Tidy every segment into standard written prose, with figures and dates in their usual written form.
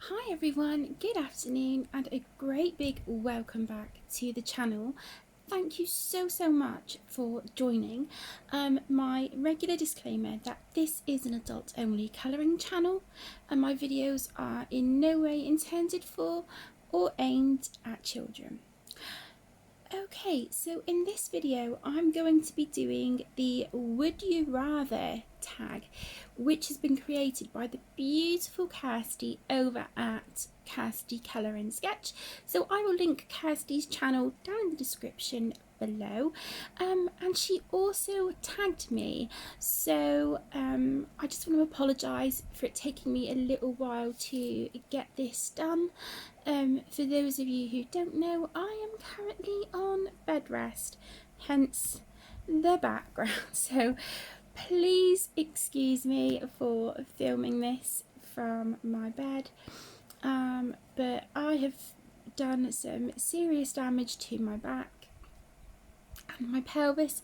Hi everyone, good afternoon and a great big welcome back to the channel. Thank you so much for joining. My regular disclaimer that this is an adult only colouring channel and my videos are in no way intended for or aimed at children. Okay, so in this video I'm going to be doing the Would You Rather tag, which has been created by the beautiful Kirsty over at Kirsty Colour and Sketch. So I will link Kirsty's channel down in the description below, and she also tagged me, so I just want to apologise for it taking me a little while to get this done. For those of you who don't know, I am currently on bed rest, hence the background. So please excuse me for filming this from my bed. But I have done some serious damage to my back and my pelvis,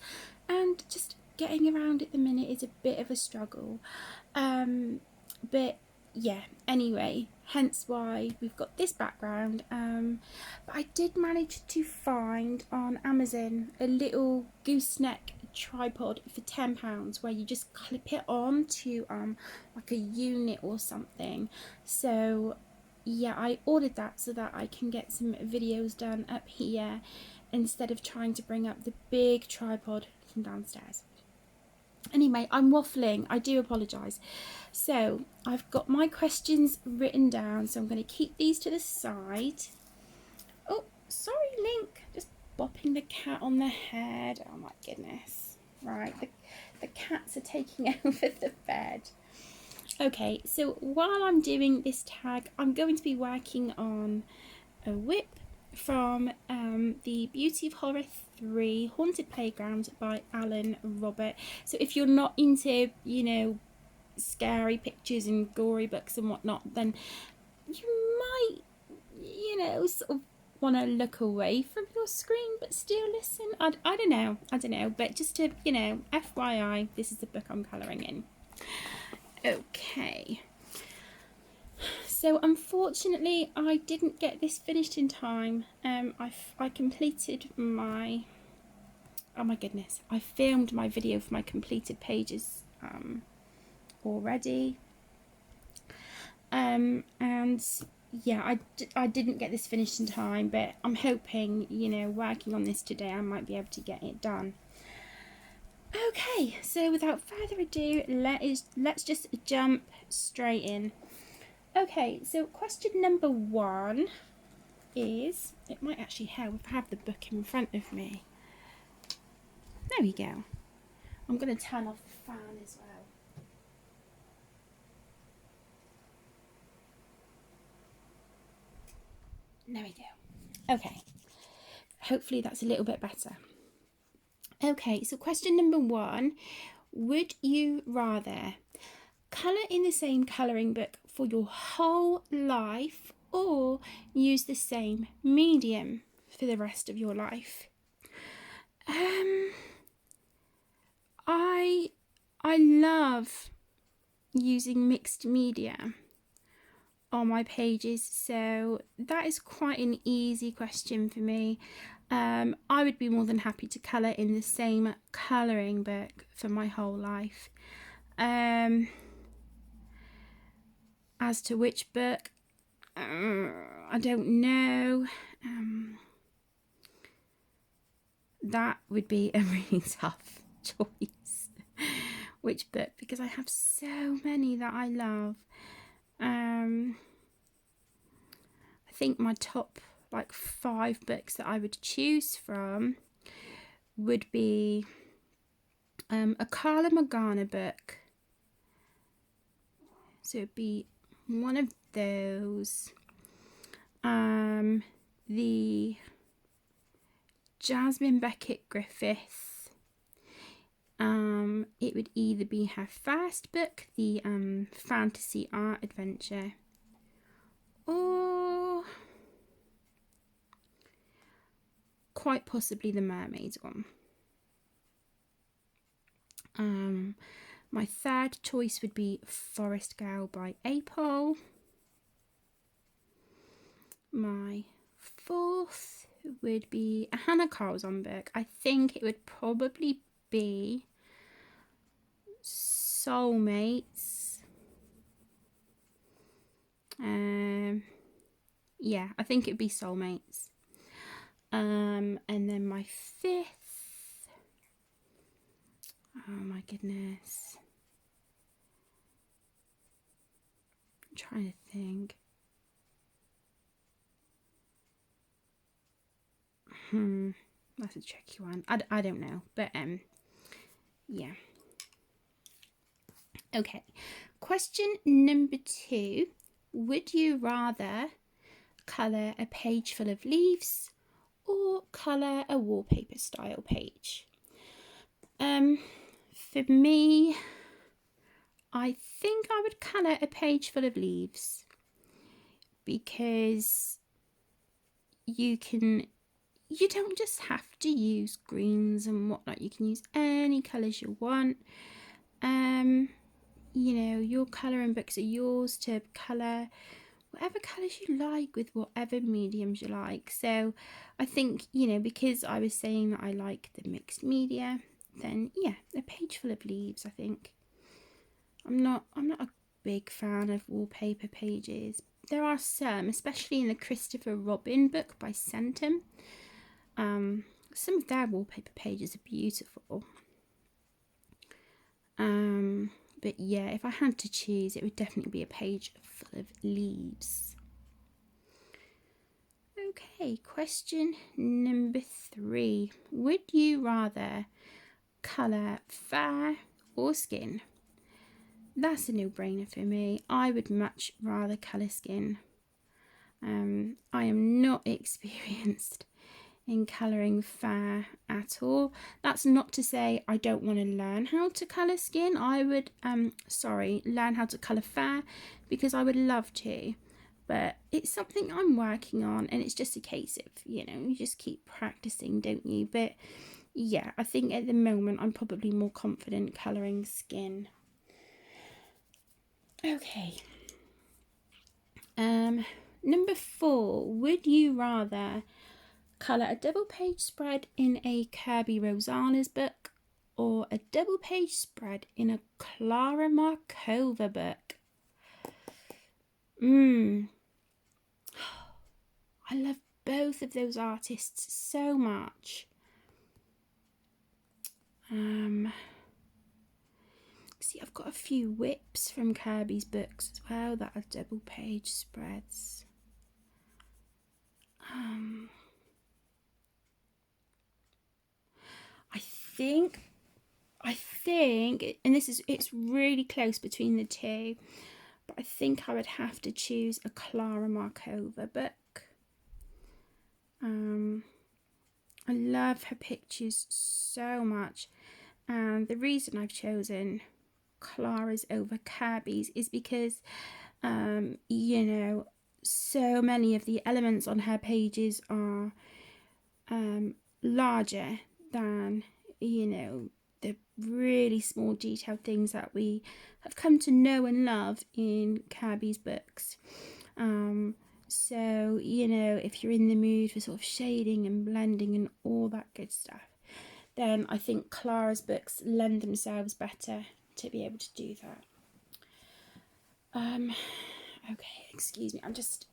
and just getting around at the minute is a bit of a struggle. But yeah, anyway, hence why we've got this background. But I did manage to find on Amazon a little gooseneck tripod for £10 where you just clip it on to like a unit or something. So yeah, I ordered that so that I can get some videos done up here instead of trying to bring up the big tripod from downstairs. Anyway, I'm waffling, I do apologise. So I've got my questions written down, so I'm going to keep these to the side. Oh, sorry Link, just bopping the cat on the head. Oh my goodness. Right, the cats are taking over the bed. Okay, so while I'm doing this tag, I'm going to be working on a whip from the Beauty of Horror 3 Haunted Playground by Alan Robert. So if you're not into, you know, scary pictures and gory books and whatnot, then you might, you know, sort of want to look away from your screen but still listen. I don't know, but just to, you know, FYI, this is the book I'm colouring in. Okay. So unfortunately I didn't get this finished in time. I completed my, oh my goodness, I filmed my video for my completed pages already. And yeah, I didn't get this finished in time, but I'm hoping, you know, working on this today I might be able to get it done. Okay, so without further ado, let's just jump straight in. Okay, so question number 1 is, it might actually help if I have the book in front of me. There we go. I'm going to turn off the fan as well. There we go. Okay, hopefully that's a little bit better. Okay, so question number 1, would you rather colour in the same colouring book for your whole life or use the same medium for the rest of your life? I love using mixed media on my pages, so that is quite an easy question for me. I would be more than happy to colour in the same colouring book for my whole life. As to which book, I don't know. That would be a really tough choice. Which book? Because I have so many that I love. I think my top like 5 books that I would choose from would be a Carla Morgana book. So it'd be one of those. The Jasmine Beckett Griffith. It would either be her first book, the fantasy art adventure, or quite possibly the mermaid one. My third choice would be Forest Girl by Apol. My fourth would be a Hannah Carlson book. I think it would probably be Soulmates. Yeah, I think it'd be Soulmates. And then my fifth, oh my goodness, I'm trying to think. That's a tricky one. I don't know, but yeah. Okay, question number 2. Would you rather colour a page full of leaves or colour a wallpaper style page? For me, I think I would colour a page full of leaves, because you don't just have to use greens and whatnot. You can use any colours you want. You know, your colouring books are yours to colour whatever colours you like with whatever mediums you like. So I think, you know, because I was saying that I like the mixed media, then yeah, a page full of leaves. I think I'm not a big fan of wallpaper pages. There are some, especially in the Christopher Robin book by Centum. Some of their wallpaper pages are beautiful. But yeah, if I had to choose, it would definitely be a page full of leaves. Okay, question number 3. Would you rather colour fur or skin? That's a no-brainer for me. I would much rather colour skin. I am not experienced in colouring fur at all. That's not to say I don't want to learn how to colour skin. I would learn how to colour fur, because I would love to, but it's something I'm working on, and it's just a case of, you know, you just keep practicing, don't you? But yeah, I think at the moment I'm probably more confident colouring skin. Okay, number 4, would you rather colour a double page spread in a Kirby Rosales book or a double page spread in a Clara Markova book? I love both of those artists so much. See, I've got a few whips from Kirby's books as well that are double page spreads. I think, and it's really close between the two, but I think I would have to choose a Clara Markova book. I love her pictures so much, and the reason I've chosen Clara's over Kirby's is because, you know, so many of the elements on her pages are larger than, you know, the really small detailed things that we have come to know and love in Kirby's books. So, you know, if you're in the mood for sort of shading and blending and all that good stuff, then I think Clara's books lend themselves better to be able to do that. Okay, excuse me, I'm just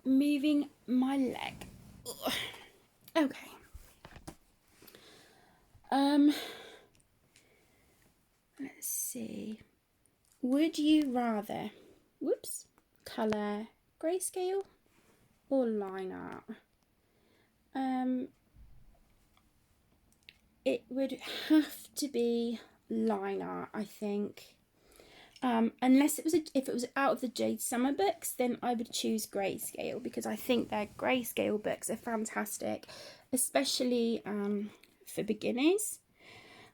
moving my leg. Ugh. Okay. Let's see. Would you rather, colour grayscale or line art? It would have to be line art, I think. Unless if it was out of the Jade Summer books, then I would choose grayscale, because I think their grayscale books are fantastic, especially for beginners.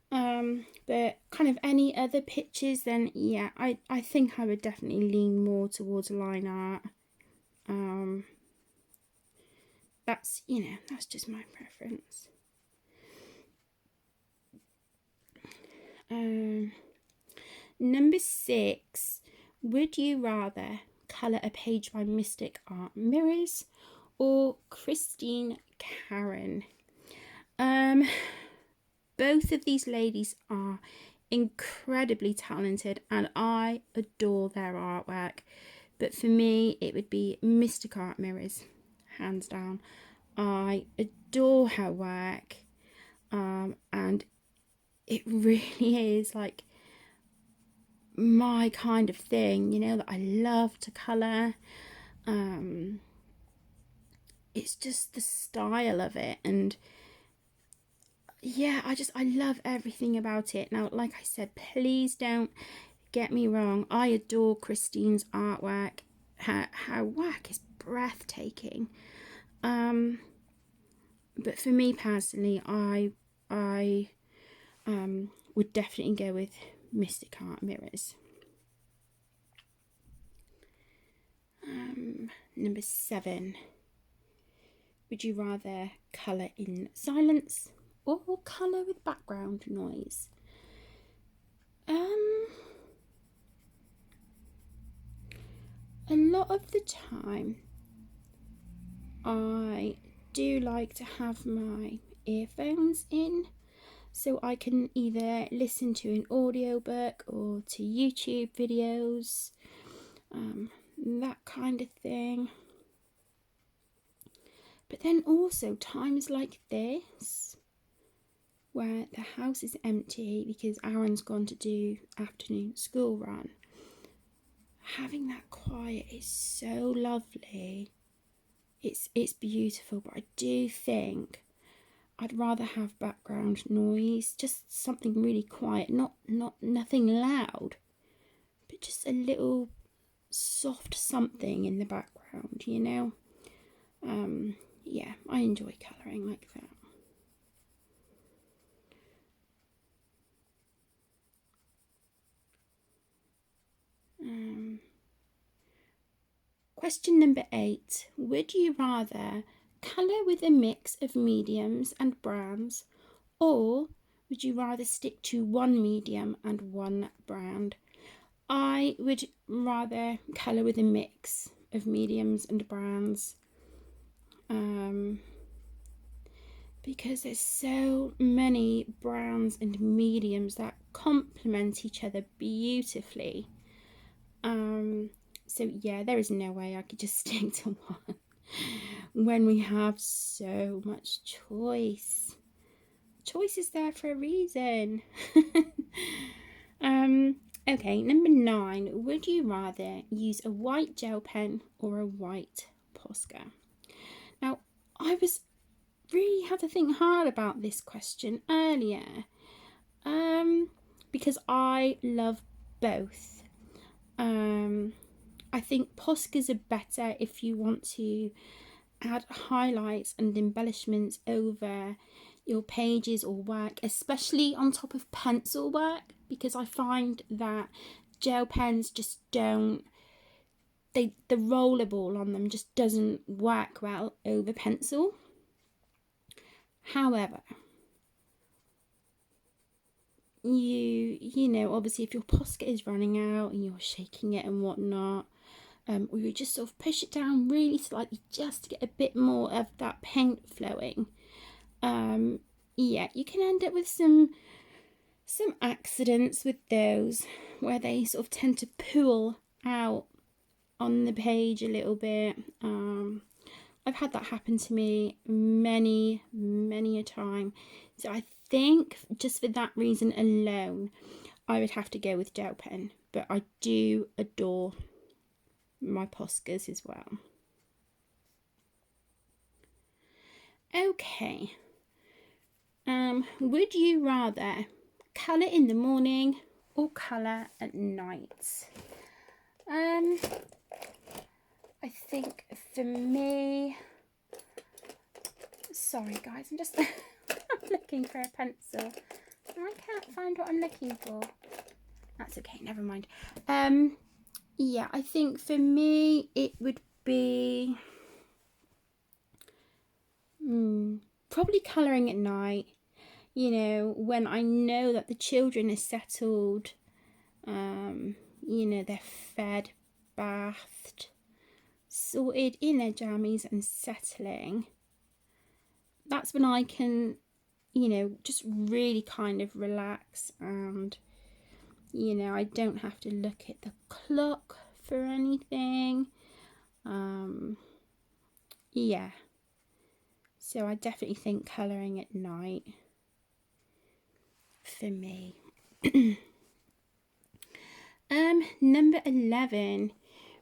But kind of any other pictures, then yeah, I think I would definitely lean more towards line art. That's, you know, that's just my preference. Number 6, would you rather colour a page by Mystic Art Mirrors or Christine Karen. Both of these ladies are incredibly talented and I adore their artwork, but for me it would be Mystic Art Mirrors, hands down. I adore her work, and it really is like my kind of thing, you know, that I love to colour. It's just the style of it, and yeah, I love everything about it. Now, like I said, please don't get me wrong, I adore Christine's artwork. Her work is breathtaking. But for me personally, I would definitely go with Mystic Art Mirrors. Number 7. Would you rather colour in silence or colour with background noise? A lot of the time I do like to have my earphones in so I can either listen to an audiobook or to YouTube videos, that kind of thing. But then also times like this where the house is empty because Aaron's gone to do afternoon school run, having that quiet is so lovely. It's beautiful, but I do think I'd rather have background noise, just something really quiet, nothing loud, but just a little soft something in the background, you know. Yeah, I enjoy colouring like that. Question number 8. Would you rather colour with a mix of mediums and browns, or would you rather stick to one medium and one brand? I would rather colour with a mix of mediums and browns, because there's so many browns and mediums that complement each other beautifully. So yeah, there is no way I could just stick to one when we have so much choice. Choice is there for a reason. Okay, number 9. Would you rather use a white gel pen or a white Posca? Now, I was really had to think hard about this question earlier, because I love both. I think Poscas are better if you want to add highlights and embellishments over your pages or work, especially on top of pencil work, because I find that gel pens just don't, the rollerball on them just doesn't work well over pencil. However, you know, obviously if your Posca is running out and you're shaking it and whatnot, or you just sort of push it down really slightly just to get a bit more of that paint flowing, yeah, you can end up with some accidents with those where they sort of tend to pool out on the page a little bit. I've had that happen to me many a time, so I think just for that reason alone I would have to go with gel pen, but I do adore my Poscas as well. Okay, would you rather colour in the morning or colour at night? I think for me, sorry guys, I'm just I'm looking for a pencil. I can't find what I'm looking for. That's okay, never mind. Yeah, I think for me it would be probably colouring at night, you know, when I know that the children are settled, you know, they're fed bathed, sorted in their jammies and settling, that's when I can, you know, just really kind of relax, and, you know, I don't have to look at the clock for anything. Yeah, so I definitely think colouring at night for me. Number 11.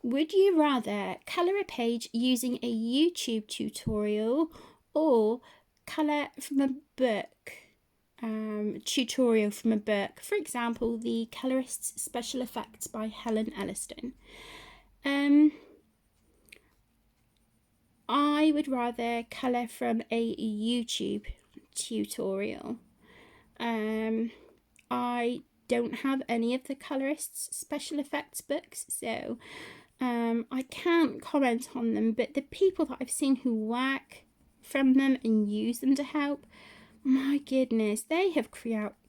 Would you rather colour a page using a YouTube tutorial or colour from a book? Tutorial from a book. For example, The Colorist's Special Effects by Helen Elliston. I would rather colour from a YouTube tutorial. I don't have any of the colorist's special effects books, so I can't comment on them, but the people that I've seen who work from them and use them to help, my goodness, they have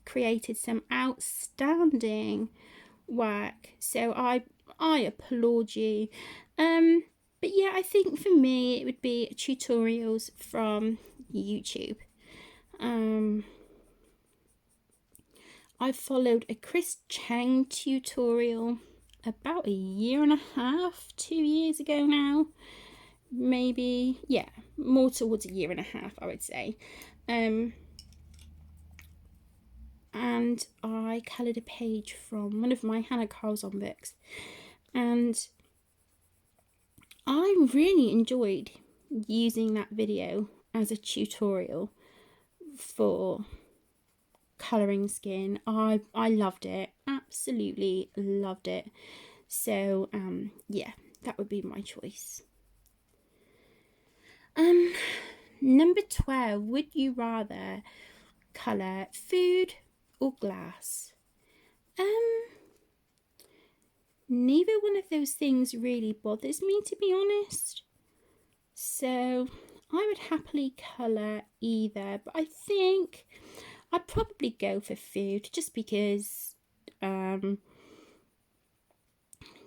created some outstanding work, so I applaud you. But yeah, I think for me it would be tutorials from YouTube. I followed a Chris Cheng tutorial about 1.5 years, 2 years ago now. Maybe, yeah, more towards 1.5 years, I would say. And I coloured a page from one of my Hannah Carlson books. And I really enjoyed using that video as a tutorial for colouring skin. I loved it, absolutely loved it. So yeah, that would be my choice. Number 12. Would you rather colour food or glass? Neither one of those things really bothers me, to be honest. So I would happily colour either, but I think I'd probably go for food just because, you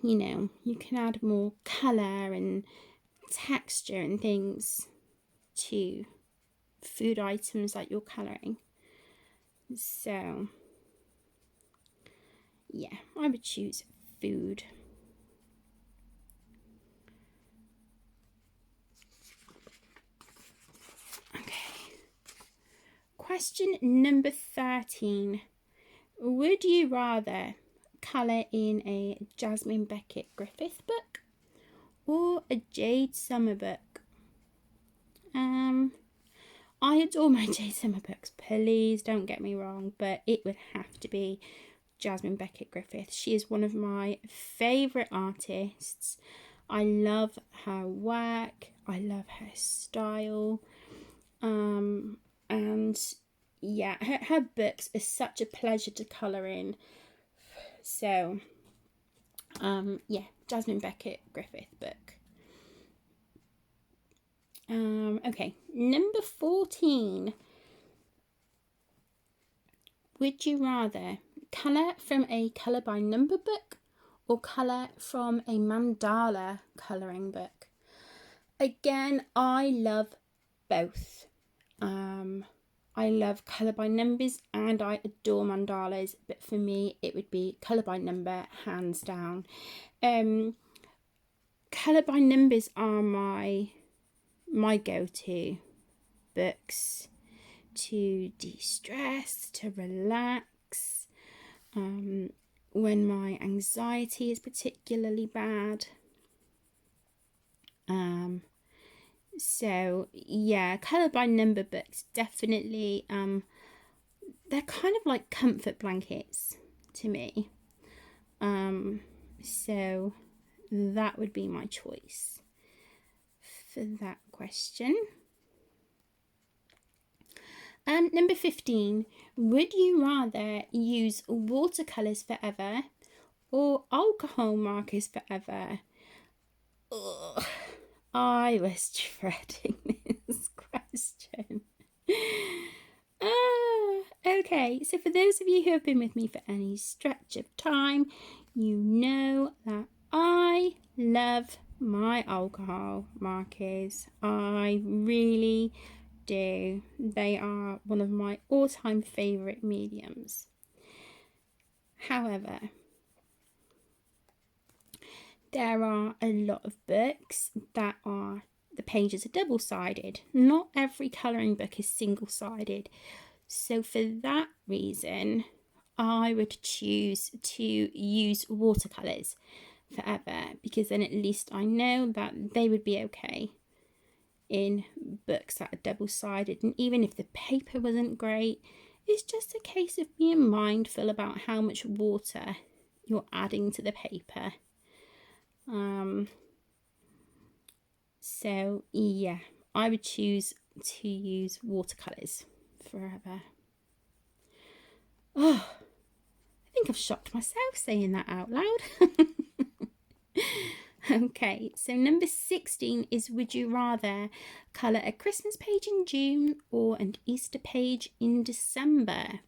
know, you can add more colour and texture and things to food items that you're colouring. So, yeah, I would choose food. Question number 13. Would you rather colour in a Jasmine Beckett Griffith book or a Jade Summer book? I adore my Jade Summer books, please don't get me wrong, but it would have to be Jasmine Beckett Griffith. She is one of my favourite artists. I love her work, I love her style, and yeah, her books are such a pleasure to colour in. So yeah, Jasmine Beckett Griffith book. Okay, number 14. Would you rather colour from a colour by number book or colour from a mandala colouring book? Again, I love both. I love colour by numbers and I adore mandalas, but for me it would be colour by number, hands down. Colour by numbers are my go-to books to de-stress, to relax, when my anxiety is particularly bad. So yeah, colour by number books definitely, they're kind of like comfort blankets to me. So that would be my choice for that question. Number 15. Would you rather use watercolors forever or alcohol markers forever? Ugh, I was dreading this question. Okay, so for those of you who have been with me for any stretch of time, you know that I love my alcohol markers. I really do. They are one of my all-time favourite mediums. However, there are a lot of books that are, the pages are double-sided. Not every colouring book is single-sided. So for that reason, I would choose to use watercolours forever, because then at least I know that they would be okay in books that are double-sided. And even if the paper wasn't great, it's just a case of being mindful about how much water you're adding to the paper. So yeah, I would choose to use watercolours forever. Oh, I think I've shocked myself saying that out loud. Okay, so number 16 is, would you rather colour a Christmas page in June or an Easter page in December?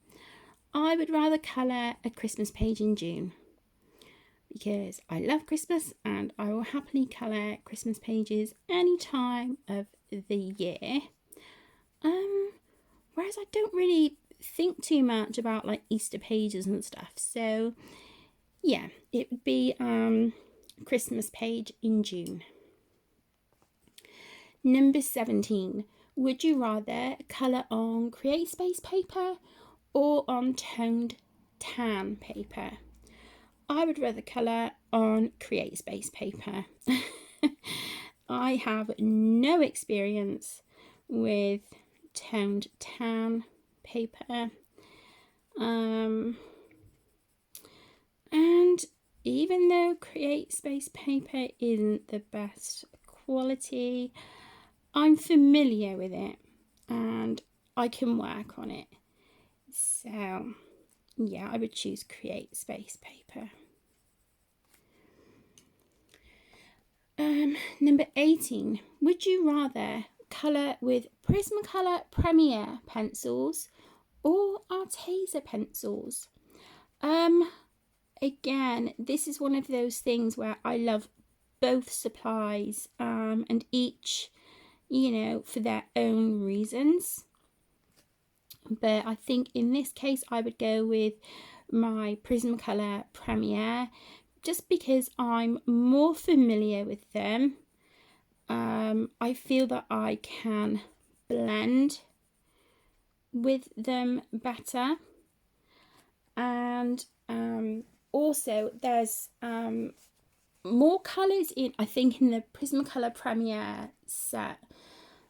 I would rather colour a Christmas page in June, because I love Christmas and I will happily colour Christmas pages any time of the year. Whereas I don't really think too much about like Easter pages and stuff. So yeah, it would be Christmas page in June. Number 17. Would you rather colour on Create Space paper or on toned tan paper? I would rather colour on Create Space paper. I have no experience with toned tan paper. And even though Create Space paper isn't the best quality, I'm familiar with it and I can work on it. So yeah, I would choose Create Space paper. Number 18. Would you rather colour with Prismacolor Premiere pencils or our Taser pencils? Again, this is one of those things where I love both supplies, and each, you know, for their own reasons. But I think in this case I would go with my Prismacolor Premiere, just because I'm more familiar with them. I feel that I can blend with them better, and also there's more colours in, I think, in the Prismacolor Premiere set.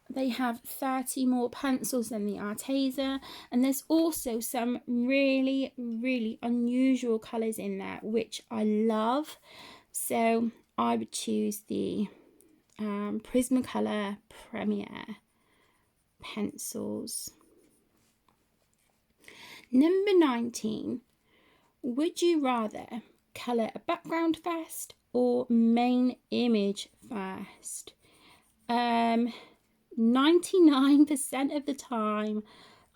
They have 30 more pencils than the Taser, and there's also some really, really unusual colours in there, which I love. So I would choose the Prismacolor Premiere pencils. Number 19. Would you rather colour a background first or main image first? 99% of the time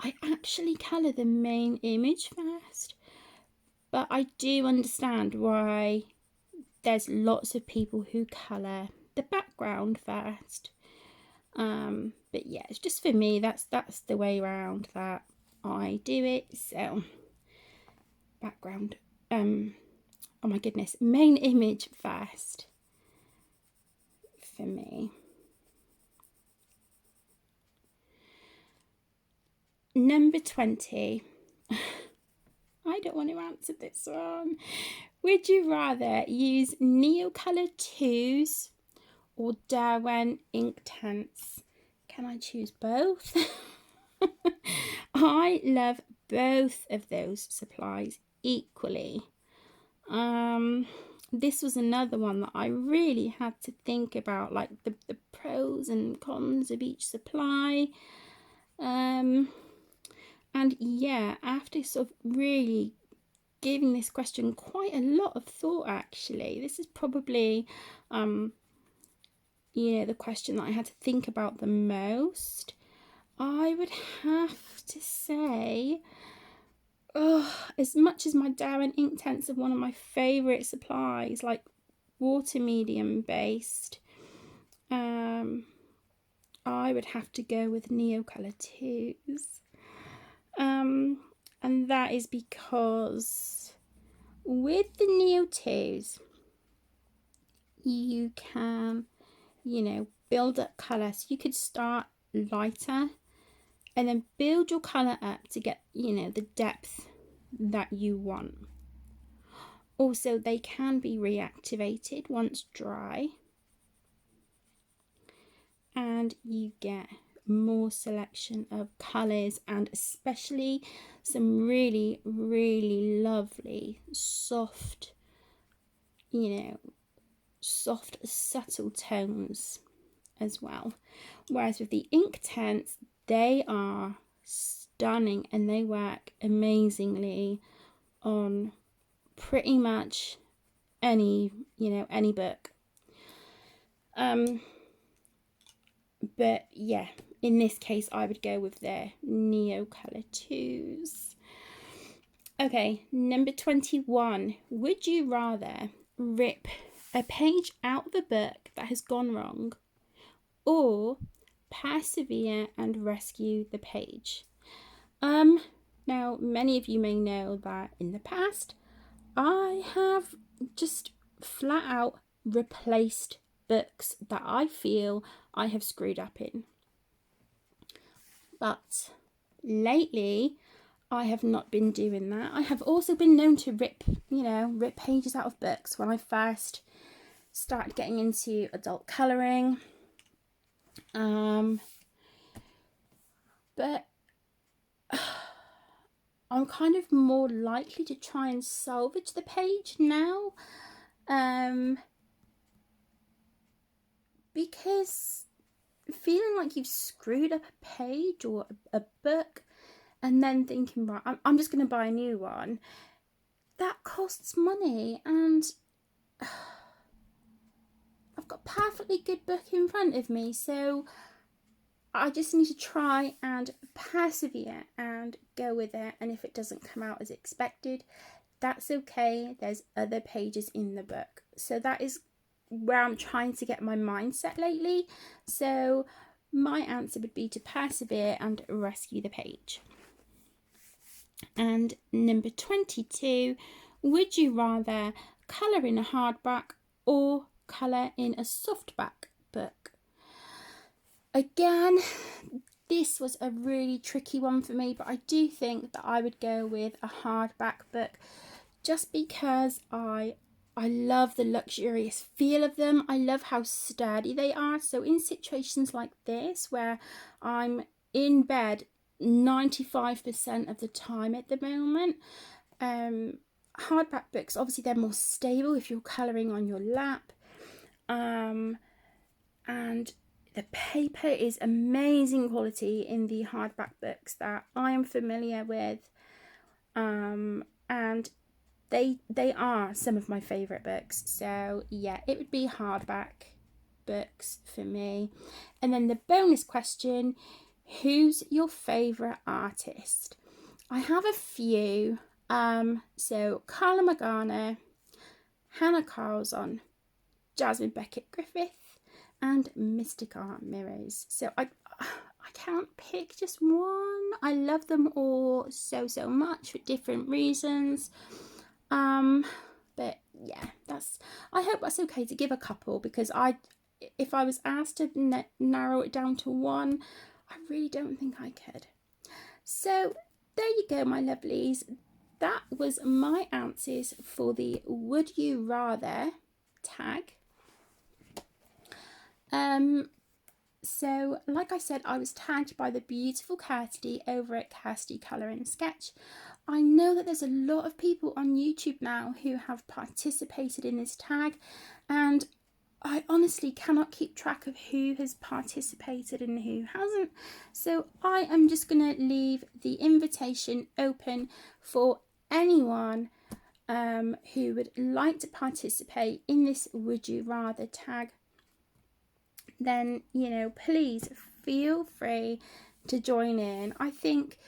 I actually colour the main image first, but I do understand why there's lots of people who colour the background first. But yeah, it's just for me, that's the way around that I do it. So background, oh my goodness, main image first for me. Number 20. I don't want to answer this one. Would you rather use Neocolor 2s or Derwent Inktense? Can I choose both? I love both of those supplies equally. This was another one that I really had to think about, like the pros and cons of each supply. And yeah, after sort of really giving this question quite a lot of thought, actually, this is probably, you know, the question that I had to think about the most. I would have to say, as much as my Derwent Inktense are one of my favourite supplies, like water medium based, I would have to go with Neocolor 2s. And that is because with the Neo 2s, you can, build up colour. So you could start lighter and then build your colour up to get, the depth that you want. Also, they can be reactivated once dry, and you get more selection of colours, and especially some really, really lovely soft, soft subtle tones as well. Whereas with the ink tints, they are stunning and they work amazingly on pretty much any book. But yeah, in this case I would go with their Neocolor 2s. Okay, number 21. Would you rather rip a page out of a book that has gone wrong, or persevere and rescue the page? Now many of you may know that in the past I have just flat out replaced books that I feel I have screwed up in. But lately I have not been doing that. I have also been known to rip pages out of books when I first started getting into adult colouring. But I'm kind of more likely to try and salvage the page now. Because feeling like you've screwed up a page or a book and then thinking, right, I'm just going to buy a new one, that costs money, and I've got a perfectly good book in front of me, so I just need to try and persevere and go with it. And if it doesn't come out as expected, that's okay. There's other pages in the book. So that is where I'm trying to get my mindset lately. So my answer would be to persevere and rescue the page. And number 22, would you rather colour in a hardback or colour in a softback book? Again, this was a really tricky one for me, but I do think that I would go with a hardback book just because I love the luxurious feel of them. I love how sturdy they are. So in situations like this where I'm in bed 95% of the time at the moment, hardback books, obviously they're more stable if you're colouring on your lap, and the paper is amazing quality in the hardback books that I am familiar with, and they are some of my favourite books. So yeah, it would be hardback books for me. And then the bonus question, who's your favourite artist? I have a few. So Carla Magana, Hannah Carlson, Jasmine Beckett Griffith, and Mystic Art Mirrors. So I can't pick just one. I love them all so much for different reasons. But yeah, I hope that's okay to give a couple, because if I was asked to narrow it down to one, I really don't think I could. So there you go, my lovelies. That was my answers for the Would You Rather tag. So like I said, I was tagged by the beautiful Kirsty over at Kirsty Colour and Sketch. I know that there's a lot of people on YouTube now who have participated in this tag, and I honestly cannot keep track of who has participated and who hasn't. So I am just going to leave the invitation open for anyone who would like to participate in this Would You Rather tag. Then, please feel free to join in. I think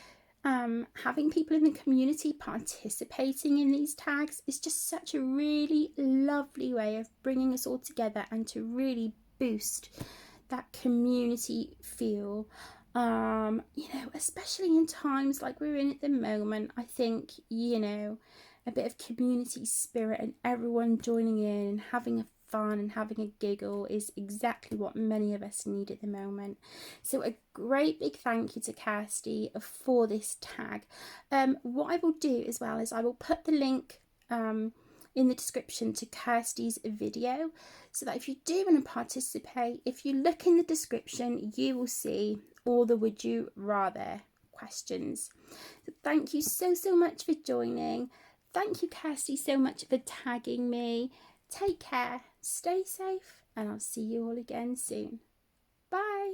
having people in the community participating in these tags is just such a really lovely way of bringing us all together and to really boost that community feel. You know, especially in times like we're in at the moment, I think, you know, a bit of community spirit and everyone joining in and having a fun and having a giggle is exactly what many of us need at the moment. So a great big thank you to Kirsty for this tag. What I will do as well is I will put the link in the description to Kirsty's video, so that if you do want to participate, if you look in the description, you will see all the would you rather questions. So thank you so much for joining. Thank you, Kirsty, so much for tagging me. Take care, stay safe, and I'll see you all again soon. Bye.